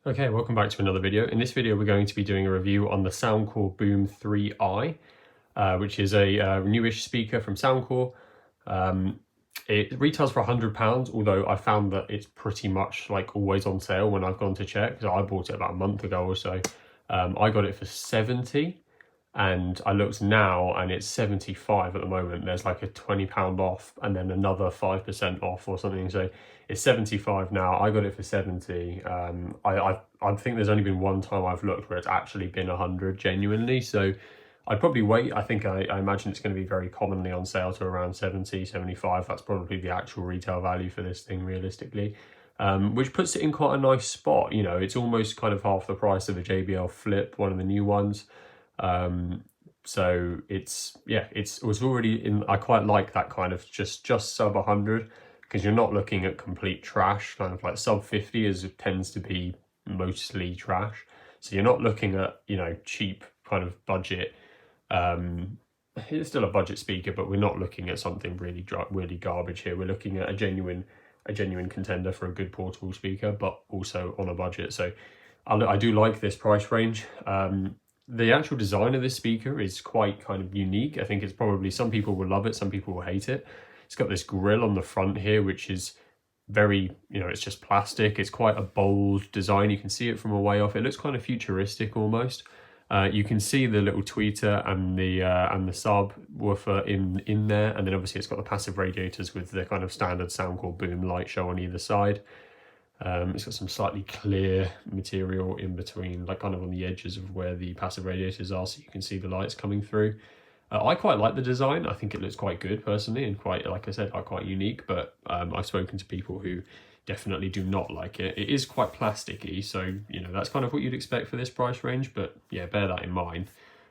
Okay, welcome back to another video. In this video, we're going to be doing a review on the Soundcore Boom 3i, which is a newish speaker from Soundcore. It retails for £100, although I found that it's pretty much like always on sale when I've gone to check. So I bought it about a month ago or so. I got it for 70, and I looked now and it's 75 at the moment. There's like a £20 off and then another 5% off or something. So it's 75 now. I got it for 70. I think there's only been one time I've looked where it's actually been 100 genuinely. So I'd probably wait. I think I imagine it's going to be very commonly on sale to around 70, 75. That's probably the actual retail value for this thing realistically. Which puts it in quite a nice spot. You know, it's almost kind of half the price of a JBL Flip, one of the new ones. So it's already in. I quite like that kind of just sub 100, because you're not looking at complete trash. Kind of like sub 50 tends to be mostly trash, so you're not looking at, you know, cheap kind of budget. It's still a budget speaker, but we're not looking at something really garbage here. We're looking at a genuine contender for a good portable speaker, but also on a budget. So I do like this price range. The actual design of this speaker is quite kind of unique. I think it's probably, some people will love it, some people will hate it. It's got this grill on the front here, which is very, you know, it's just plastic. It's quite a bold design. You can see it from a way off. It looks kind of futuristic almost. You can see the little tweeter and the subwoofer in there, and then obviously it's got the passive radiators with the kind of standard Soundcore Boom light show on either side. It's got some slightly clear material in between, like kind of on the edges of where the passive radiators are, so you can see the lights coming through. I quite like the design. I think it looks quite good personally, and quite, like I said, quite unique, but I've spoken to people who definitely do not like it. It is quite plasticky, so, you know, that's kind of what you'd expect for this price range, but yeah, bear that in mind.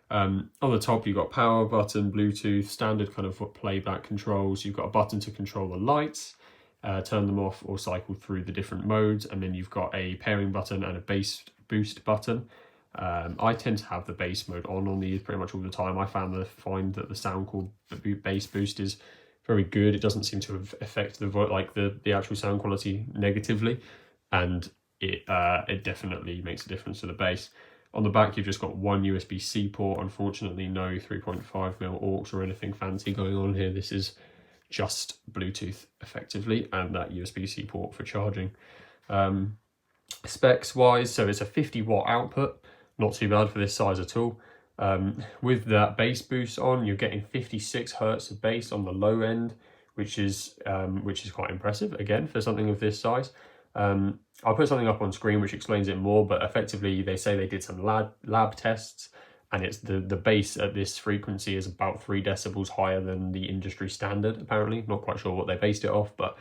On the top, you've got power button, Bluetooth, standard kind of playback controls. You've got a button to control the lights, turn them off or cycle through the different modes, and then you've got a pairing button and a bass boost button. I tend to have the bass mode on these pretty much all the time. I find that the Soundcore bass boost is very good. It doesn't seem to affect the actual sound quality negatively, and it definitely makes a difference to the bass. On the back, you've just got one USB-C port. Unfortunately, no 3.5mm aux or anything fancy going on here. This is just Bluetooth effectively, and that USB-C port for charging. Specs wise, so it's a 50-watt output, not too bad for this size at all. With that bass boost on, you're getting 56 hertz of bass on the low end, which is quite impressive again for something of this size. I'll put something up on screen which explains it more, but effectively they say they did some lab tests, and it's the bass at this frequency is about 3 decibels higher than the industry standard, apparently. Not quite sure what they based it off, but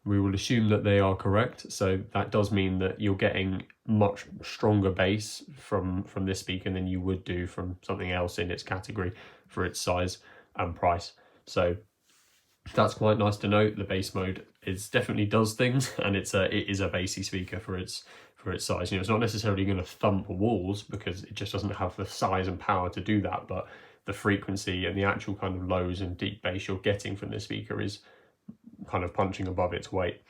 we will assume that they are correct. So that does mean that you're getting much stronger bass from this speaker than you would do from something else in its category for its size and price. So that's quite nice to know. The bass mode definitely does things, and it is a bassy speaker for its size. You know, it's not necessarily going to thump walls because it just doesn't have the size and power to do that, but the frequency and the actual kind of lows and deep bass you're getting from this speaker is kind of punching above its weight.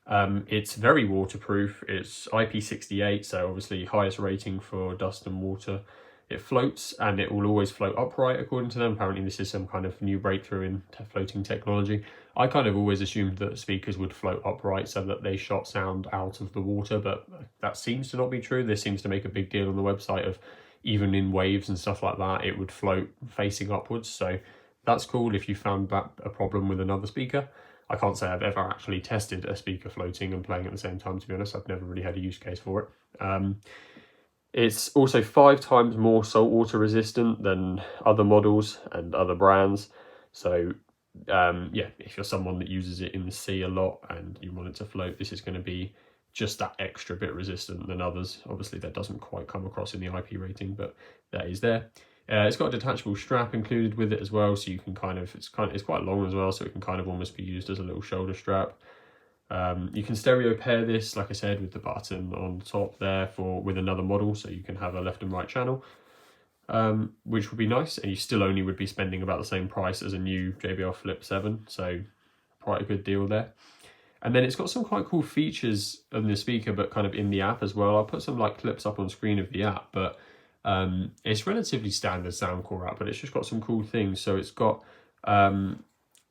It's very waterproof. It's IP68, so obviously highest rating for dust and water. It floats, and it will always float upright according to them. Apparently this is some kind of new breakthrough in floating technology. I kind of always assumed that speakers would float upright so that they shot sound out of the water, but that seems to not be true. This seems to make a big deal on the website of even in waves and stuff like that, it would float facing upwards. So that's cool if you found that a problem with another speaker. I can't say I've ever actually tested a speaker floating and playing at the same time, to be honest. I've never really had a use case for it. It's also 5 times more saltwater resistant than other models and other brands. So yeah, if you're someone that uses it in the sea a lot and you want it to float, this is going to be just that extra bit resistant than others. Obviously that doesn't quite come across in the IP rating, but that is there. It's got a detachable strap included with it as well, so you can it's quite long as well, so it can kind of almost be used as a little shoulder strap. You can stereo pair this, like I said, with the button on top there with another model, so you can have a left and right channel, which would be nice, and you still only would be spending about the same price as a new JBL Flip 7, so quite a good deal there. And then it's got some quite cool features on the speaker, but kind of in the app as well. I'll put some like clips up on screen of the app, but it's relatively standard Soundcore app, but it's just got some cool things. So it's got an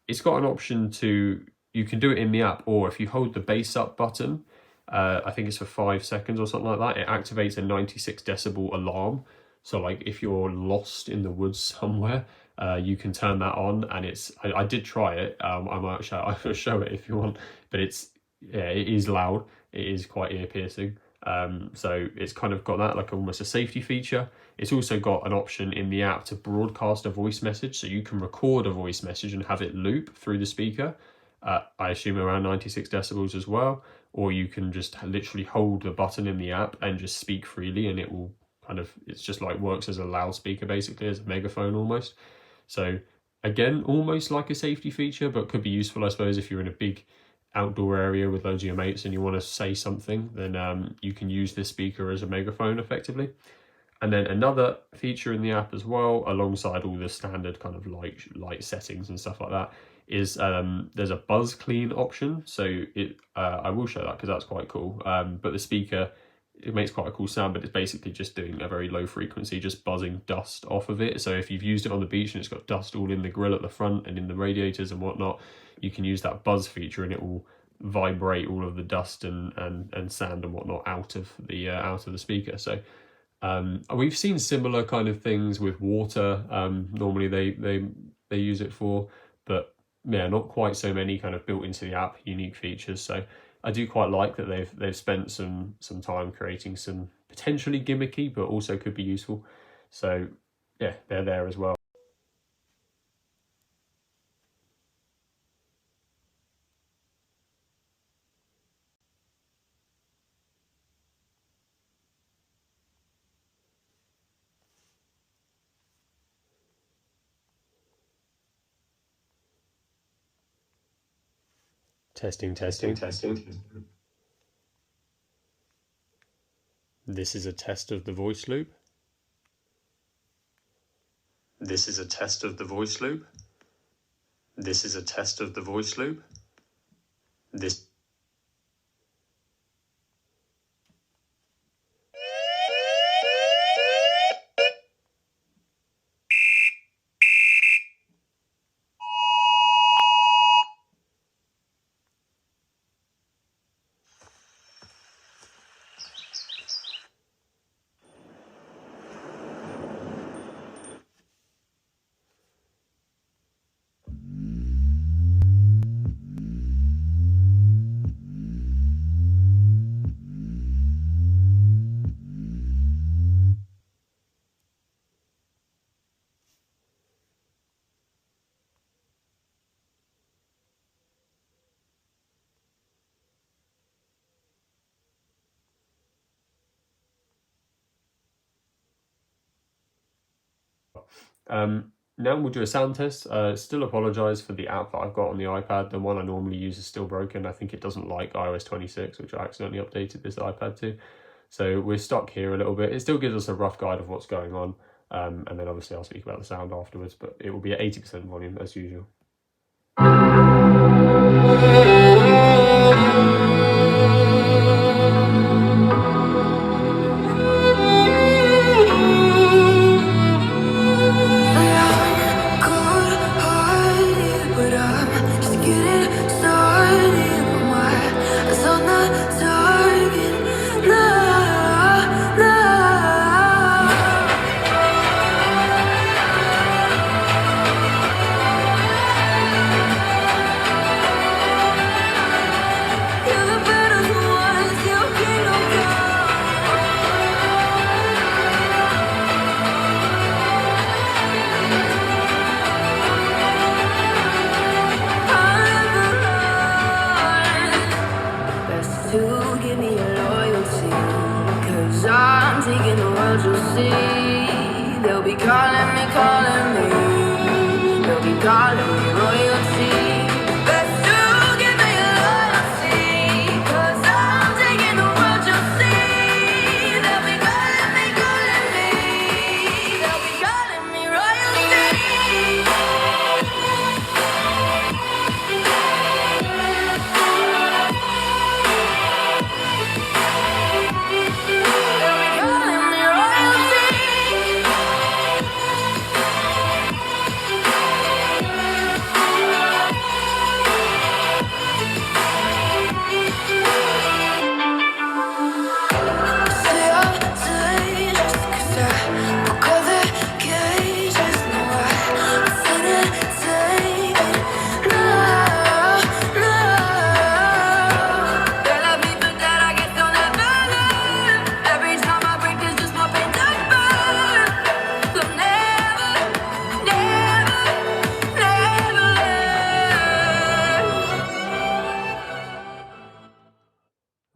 option to, you can do it in the app, or if you hold the bass up button, I think it's for 5 seconds or something like that, it activates a 96 decibel alarm. So like if you're lost in the woods somewhere, you can turn that on, and I did try it. I will show it if you want, but it is loud. It is quite ear piercing. So it's kind of got that like almost a safety feature. It's also got an option in the app to broadcast a voice message, so you can record a voice message and have it loop through the speaker. I assume around 96 decibels as well, or you can just literally hold the button in the app and just speak freely, and it will it's just like works as a loudspeaker, basically as a megaphone almost. So again, almost like a safety feature, but could be useful, I suppose, if you're in a big outdoor area with loads of your mates and you want to say something, then you can use this speaker as a megaphone effectively. And then another feature in the app as well, alongside all the standard kind of light settings and stuff like that, is there's a buzz clean option. So I will show that because that's quite cool. But the speaker, it makes quite a cool sound, but it's basically just doing a very low frequency, just buzzing dust off of it. So if you've used it on the beach and it's got dust all in the grill at the front and in the radiators and whatnot, you can use that buzz feature and it will vibrate all of the dust and sand and whatnot out of the speaker. So we've seen similar kind of things with water. Normally they use it for, but yeah, not quite so many kind of built into the app unique features. So I do quite like that they've spent some time creating some potentially gimmicky, but also could be useful. So yeah, they're there as well. Testing. This is a test of the voice loop. This is a test of the voice loop. This is a test of the voice loop. This. Now we'll do a sound test. Still apologise for the app that I've got on the iPad. The one I normally use is still broken. I think it doesn't like iOS 26, which I accidentally updated this iPad to. So we're stuck here a little bit. It still gives us a rough guide of what's going on. And then obviously I'll speak about the sound afterwards, but it will be at 80% volume as usual.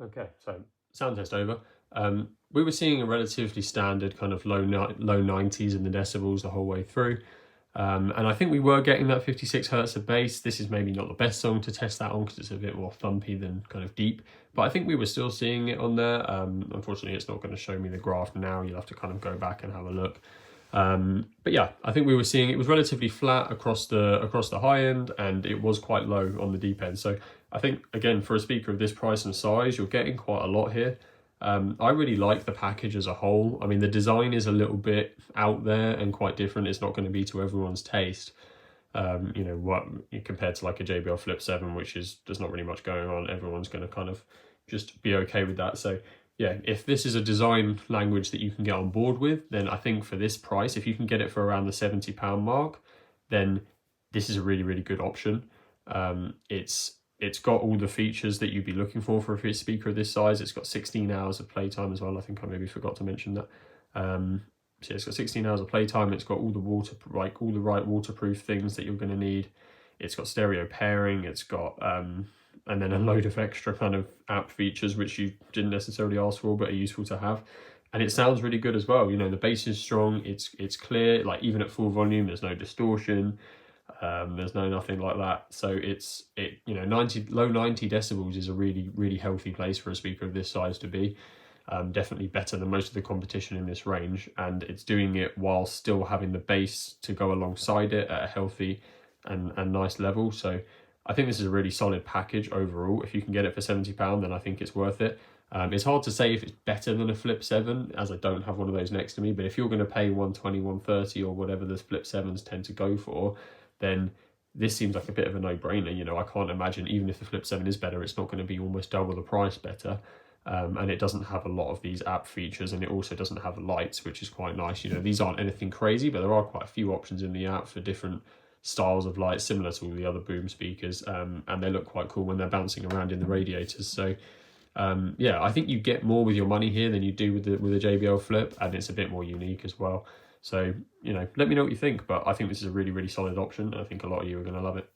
Okay, so sound test over. We were seeing a relatively standard kind of low 90s in the decibels the whole way through. And I think we were getting that 56 hertz of bass. This is maybe not the best song to test that on because it's a bit more thumpy than kind of deep, but I think we were still seeing it on there. Unfortunately, it's not going to show me the graph now. You'll have to kind of go back and have a look. But yeah, I think we were seeing it was relatively flat across the high end, and it was quite low on the deep end. So I think, again, for a speaker of this price and size, you're getting quite a lot here. I really like the package as a whole. I mean, the design is a little bit out there and quite different. It's not going to be to everyone's taste. You know, what compared to like a JBL Flip 7, which there's not really much going on. Everyone's going to kind of just be okay with that. So yeah, if this is a design language that you can get on board with, then I think for this price, if you can get it for around the £70 mark, then this is a really, really good option. It's got all the features that you'd be looking for a speaker of this size. It's got 16 hours of playtime as well. I think I maybe forgot to mention that. So it's got 16 hours of playtime. It's got all the all the right waterproof things that you're going to need. It's got stereo pairing. It's got and then a load of extra kind of app features which you didn't necessarily ask for but are useful to have. And it sounds really good as well. You know, the bass is strong. It's clear. Like even at full volume, there's no distortion. There's nothing like that. So you know, low 90 decibels is a really, really healthy place for a speaker of this size to be. Definitely better than most of the competition in this range, and it's doing it while still having the bass to go alongside it at a healthy and nice level. So I think this is a really solid package overall. If you can get it for £70, then I think it's worth it. It's hard to say if it's better than a Flip 7, as I don't have one of those next to me, but if you're going to pay 120, 130 or whatever the Flip 7s tend to go for, then this seems like a bit of a no-brainer. You know, I can't imagine, even if the Flip 7 is better, it's not going to be almost double the price better. And it doesn't have a lot of these app features, and it also doesn't have lights, which is quite nice. You know, these aren't anything crazy, but there are quite a few options in the app for different styles of lights, similar to all the other boom speakers, and they look quite cool when they're bouncing around in the radiators. So yeah, I think you get more with your money here than you do with the JBL Flip, and it's a bit more unique as well. So, you know, let me know what you think, but I think this is a really, really solid option. I think a lot of you are going to love it.